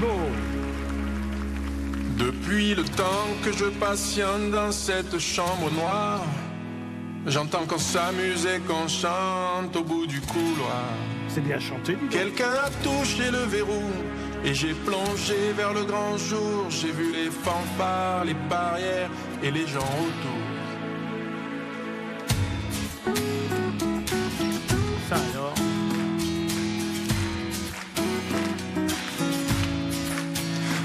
beau. Depuis le temps que je patiente dans cette chambre noire, j'entends qu'on s'amuse et qu'on chante au bout du couloir. C'est bien chanté, dis donc. Quelqu'un a touché le verrou et j'ai plongé vers le grand jour. J'ai vu les fanfares, les barrières et les gens autour. Ça alors.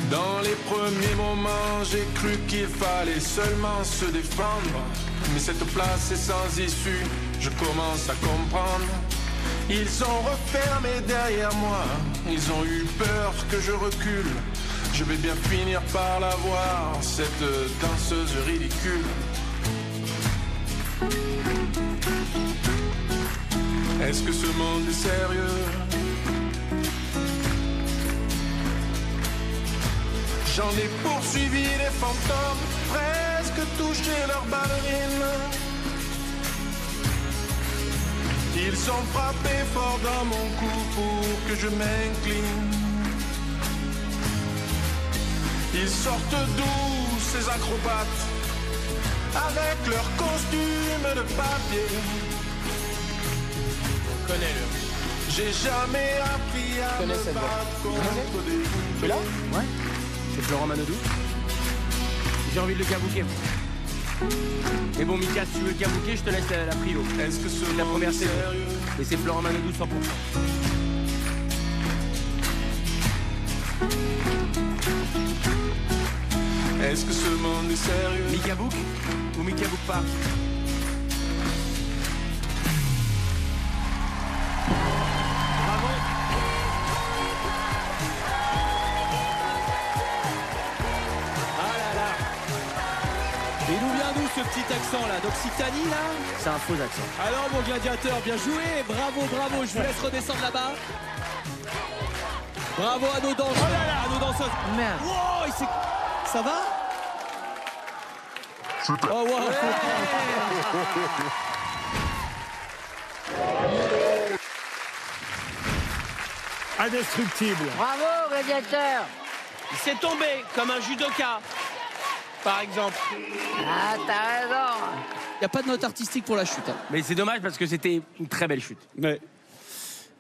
Dans les premiers moments, j'ai cru qu'il fallait seulement se défendre. Mais cette place est sans issue, je commence à comprendre. Ils ont refermé derrière moi, ils ont eu peur que je recule. Je vais bien finir par la voir, cette danseuse ridicule. Est-ce que ce monde est sérieux? J'en ai poursuivi les fantômes, presque touché leurs ballerines. Ils ont frappé fort dans mon cou pour que je m'incline. Ils sortent d'où ces acrobates, avec leurs costumes de papier. On connaît le. J'ai jamais appris à me battre contre des Tu es là? Ouais. C'est Florent Manodou. J'ai envie de le kabouker. Mais bon, Mika, si tu veux le kabouker, je te laisse la prio. Est-ce que C'est la première saison. Et c'est Florent Manodou 100%. Est-ce que ce monde est sérieux? Mika book ou Mika book pas? Bravo. Ah là là. Et il nous vient d'où ce petit accent là? D'Occitanie là? C'est un faux accent. Alors mon gladiateur, bien joué, bravo, bravo, je vous laisse redescendre là-bas. Bravo à nos danseurs, à nos danseuses. Merde. Wow, ça va? Oh wow. Indestructible. Bravo, gladiateur. Il s'est tombé comme un judoka, par exemple. Ah, t'as raison. Il n'y a pas de note artistique pour la chute. Hein. Mais c'est dommage parce que c'était une très belle chute. Ouais.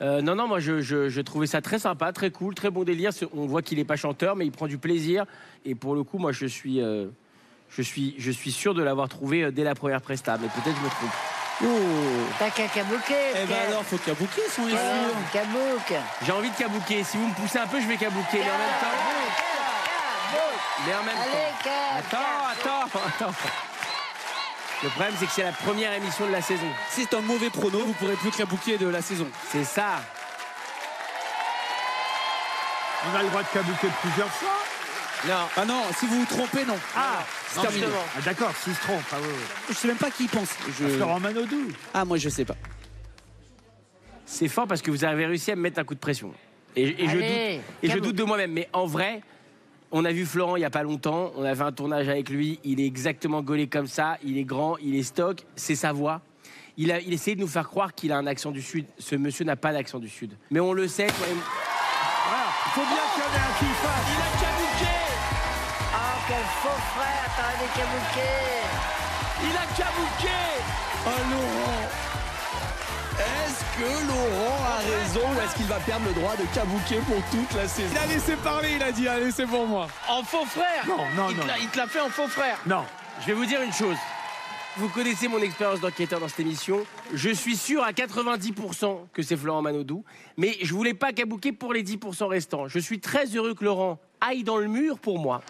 Non, moi je trouvais ça très sympa, très cool, très bon délire. On voit qu'il n'est pas chanteur, mais il prend du plaisir. Et pour le coup, moi je suis sûr de l'avoir trouvé dès la première presta, mais peut-être je me trompe. T'as qu'à kabouker. Eh ben alors, faut kabouker si on est sûr. Kabouk. J'ai envie de kabouker. Si vous me poussez un peu, je vais kabouker. Mais en même temps. Mais en même temps. Attends. Le problème, c'est que c'est la première émission de la saison. C'est un mauvais prono, vous pourrez plus kabouker de la saison. C'est ça. On a le droit de kabouker plusieurs fois. Non. Ah non, si vous vous trompez, non. Ah, c'est terminé. Ah, d'accord, s'il se trompe. Ah, ouais. Je sais même pas qui y pense. Florent Manodou. Ah, moi je sais pas. C'est fort parce que vous avez réussi à me mettre un coup de pression. Et je doute de moi-même. Mais en vrai, on a vu Florent il n'y a pas longtemps. On a fait un tournage avec lui. Il est exactement gaulé comme ça. Il est grand, il est stock. C'est sa voix. Il essayé de nous faire croire qu'il a un accent du Sud. Ce monsieur n'a pas d'accent du Sud. Mais on le sait. Voilà. Il faut bien qu'il y en ait un qui le fasse. Il a kabouké. Oh, quel faux frère, t'aurais kabouké. Il a kabouké. Oh Laurent. Est-ce que Laurent a raison ou est-ce qu'il va perdre le droit de kabouker pour toute la saison? Il a laissé parler, il a dit allez c'est pour moi. En faux frère. Non. Il te l'a fait en faux frère. Non. Je vais vous dire une chose. Vous connaissez mon expérience d'enquêteur dans cette émission. Je suis sûr à 90% que c'est Florent Manodou. Mais je voulais pas kabouker pour les 10% restants. Je suis très heureux que Laurent aille dans le mur pour moi.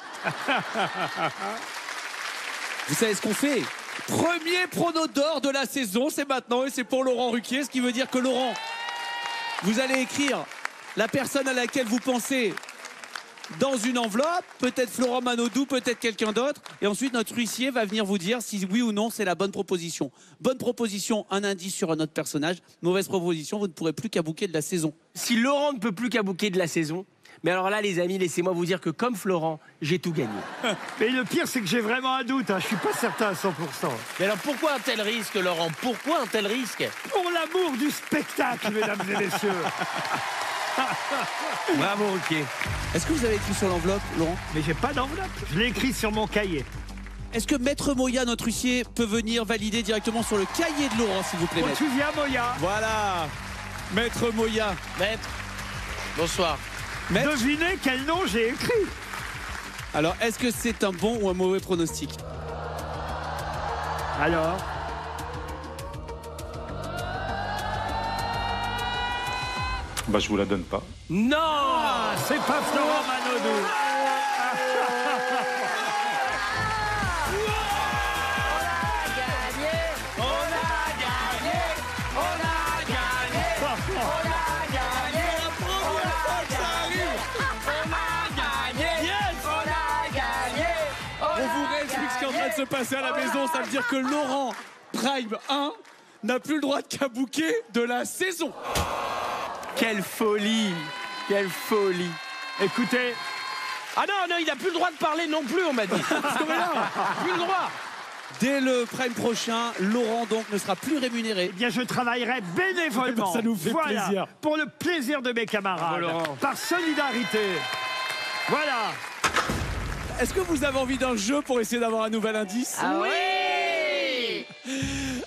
Vous savez ce qu'on fait? Premier prono d'or de la saison, c'est maintenant et c'est pour Laurent Ruquier. Ce qui veut dire que Laurent, vous allez écrire la personne à laquelle vous pensez dans une enveloppe, peut-être Florent Manodou, peut-être quelqu'un d'autre. Et ensuite, notre huissier va venir vous dire si oui ou non c'est la bonne proposition. Bonne proposition, un indice sur un autre personnage. Mauvaise proposition, vous ne pourrez plus kabouker de la saison. Si Laurent ne peut plus kabouker de la saison, mais alors là, les amis, laissez-moi vous dire que comme Florent, j'ai tout gagné. Mais le pire, c'est que j'ai vraiment un doute. Je suis pas certain à 100%. Mais alors pourquoi un tel risque, Laurent? Pourquoi un tel risque? Pour l'amour du spectacle, mesdames et messieurs. Bravo, Ruquier. Est-ce que vous avez écrit sur l'enveloppe, Laurent? Mais j'ai pas d'enveloppe. Je l'ai écrit sur mon cahier. Est-ce que Maître Moya, notre huissier, peut venir valider directement sur le cahier de Laurent, s'il vous plaît, Oh, Maître? tu viens, Moya. Voilà. Maître Moya. Maître, bonsoir. Maître. Devinez quel nom j'ai écrit. Alors, est-ce que c'est un bon ou un mauvais pronostic? Alors, Bah, je vous la donne pas. Non. c'est pas Florent Manodou. On vous réexplique ce qui est en train de se passer à la maison. Ça veut dire que Laurent, Prime 1, n'a plus le droit de kabouker de la saison. Quelle folie. Quelle folie. Écoutez, Ah non, il n'a plus le droit de parler non plus, on m'a dit. Plus le droit. Dès le Prime prochain, Laurent donc ne sera plus rémunéré. eh bien, je travaillerai bénévolement. Ça nous fait plaisir. Pour le plaisir de mes camarades. Bravo, Laurent. Par solidarité. Voilà. Est-ce que vous avez envie d'un jeu pour essayer d'avoir un nouvel indice? Ah oui.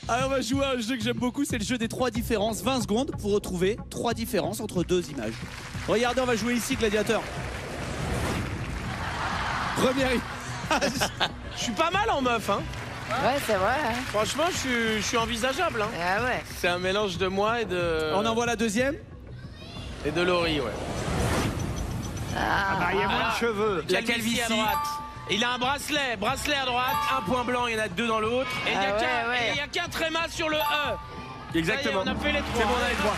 Alors on va jouer à un jeu que j'aime beaucoup, c'est le jeu des 3 différences. 20 secondes pour retrouver 3 différences entre 2 images. Regardez, on va jouer ici, Gladiateur. Première image. Je suis pas mal en meuf, hein. Ouais, c'est vrai. Hein. Franchement, je suis envisageable, hein. Ah ouais. C'est un mélange de moi et de... On envoie la deuxième. Et de Laurie, ouais. Ah bah, il y a moins de cheveux. La Calvitie calvitie. à droite. Il a un bracelet à droite. Un point blanc, il y en a 2 dans l'autre. Et il n'y a Ah qu'un ouais. et il y a qu'un tréma sur le E. Exactement. Ça y est, on a fait les 3. C'est bon, on a les 3.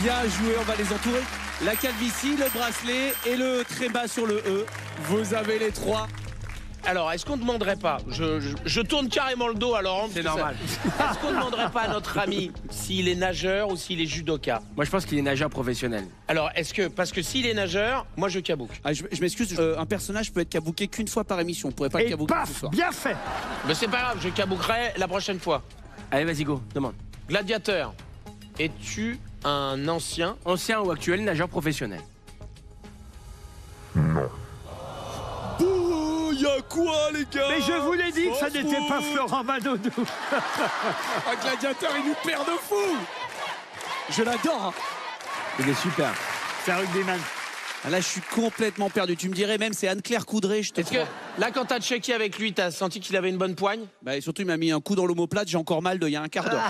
Bien joué, on va les entourer. La calvitie, le bracelet et le tréma sur le E. Vous avez les 3. Alors, est-ce qu'on ne demanderait pas, je tourne carrément le dos à Laurent. C'est parce que normal. Est-ce qu'on ne demanderait pas à notre ami s'il est nageur ou s'il est judoka? Moi, je pense qu'il est nageur professionnel. Alors, parce que s'il est nageur, moi je kabouk. Ah, je m'excuse, un personnage peut être kabouké qu'une fois par émission. On pourrait pas le Et kabouker ce paf, soir. bien fait. Mais c'est pas grave, je kaboukerai la prochaine fois. Allez, vas-y, go, demande. Gladiateur, es-tu un ancien? Ancien ou actuel nageur professionnel? Oh, y'a quoi, les gars? Mais je vous l'ai dit que ça n'était pas Florent Manodou. Un Gladiateur, il nous perd de fou. Je l'adore. Il est super. C'est un rugbyman. Ah, là, je suis complètement perdu. Tu me dirais même, c'est Anne-Claire Coudray, je te Est-ce que crois. là, quand t'as checké avec lui, t'as senti qu'il avait une bonne poigne? Bah, et surtout, il m'a mis un coup dans l'omoplate. J'ai encore mal il y a un quart d'heure.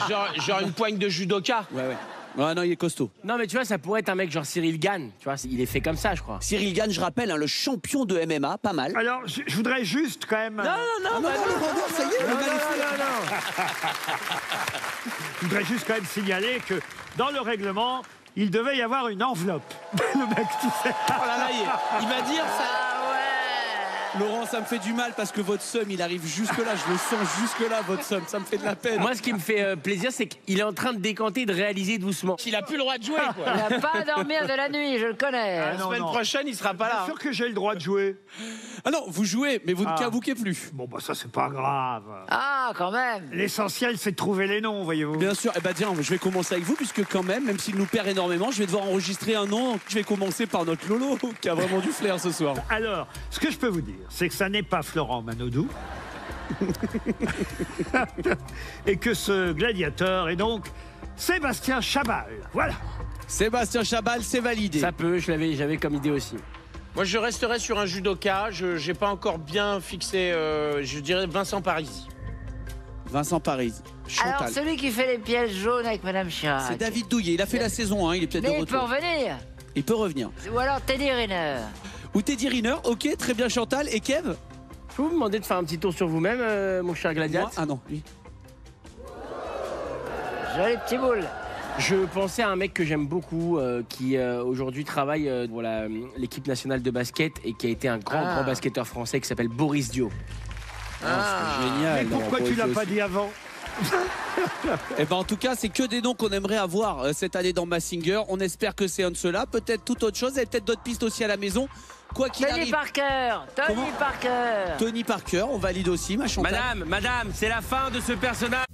Genre une poigne de judoka? Ouais. Ouais, non, il est costaud. Non, mais tu vois, ça pourrait être un mec genre Cyril Gann. Tu vois, il est fait comme ça, je crois. Cyril Gann, je rappelle, hein, le champion de MMA, pas mal. Alors, je voudrais juste quand même. Ah non, le vendeur, ça y est, il est magnifique. Je voudrais juste quand même signaler que dans le règlement, il devait y avoir une enveloppe. Le mec, tu sais. Oh là là, il va dire ça. Ah ouais. Laurent, ça me fait du mal parce que votre seum, il arrive jusque-là. Je le sens jusque-là, votre seum. Ça me fait de la peine. Moi, ce qui me fait plaisir, c'est qu'il est en train de décanter, de réaliser doucement. Il a plus le droit de jouer, quoi. Il n'a pas à dormir de la nuit, je le connais. Ah, La non, semaine non. prochaine, il sera pas Bien là. sûr que j'ai le droit de jouer. Ah non, vous jouez, mais vous ne Ah. kabouquez plus. Bon, bah ça, c'est pas grave. Ah, quand même. L'essentiel, c'est de trouver les noms, voyez-vous. Bien sûr. Eh ben tiens, je vais commencer avec vous, puisque quand même s'il nous perd énormément, je vais devoir enregistrer un nom. Donc je vais commencer par notre Lolo, qui a vraiment du flair ce soir. Alors, ce que je peux vous dire, c'est que ça n'est pas Florent Manodou. Et que ce gladiateur est donc Sébastien Chabal. Voilà. Sébastien Chabal, c'est validé. Ça peut, j'avais comme idée aussi. Moi, je resterai sur un judoka. Je n'ai pas encore bien fixé, je dirais Vincent Parisi. Vincent Paris. Alors, Chantal. celui qui fait les pièces jaunes avec Madame Chirac. C'est David Douillet. Il a fait la saison 1, il est peut-être de Mais il peut retour. revenir. Il peut revenir. Ou alors Teddy Riner. Ou Teddy Riner, ok, très bien Chantal. Et Kev? Je peux vous demander de faire un petit tour sur vous-même, mon cher Moi Gladiateur? Ah non, lui. Joli petit boule. Je pensais à un mec que j'aime beaucoup, qui aujourd'hui travaille pour l'équipe nationale de basket et qui a été un grand basketteur français qui s'appelle Boris Dio. Génial. Mais pourquoi tu l'as pas dit avant? Eh ben en tout cas, c'est que des noms qu'on aimerait avoir cette année dans Mazinger. On espère que c'est un de ceux-là. Peut-être toute autre chose. Et peut-être d'autres pistes aussi à la maison. Quoi qu'il Tony arrive. Parker. Tony Comment Parker. Tony Parker, on valide aussi, ma Chantal. Madame, c'est la fin de ce personnage.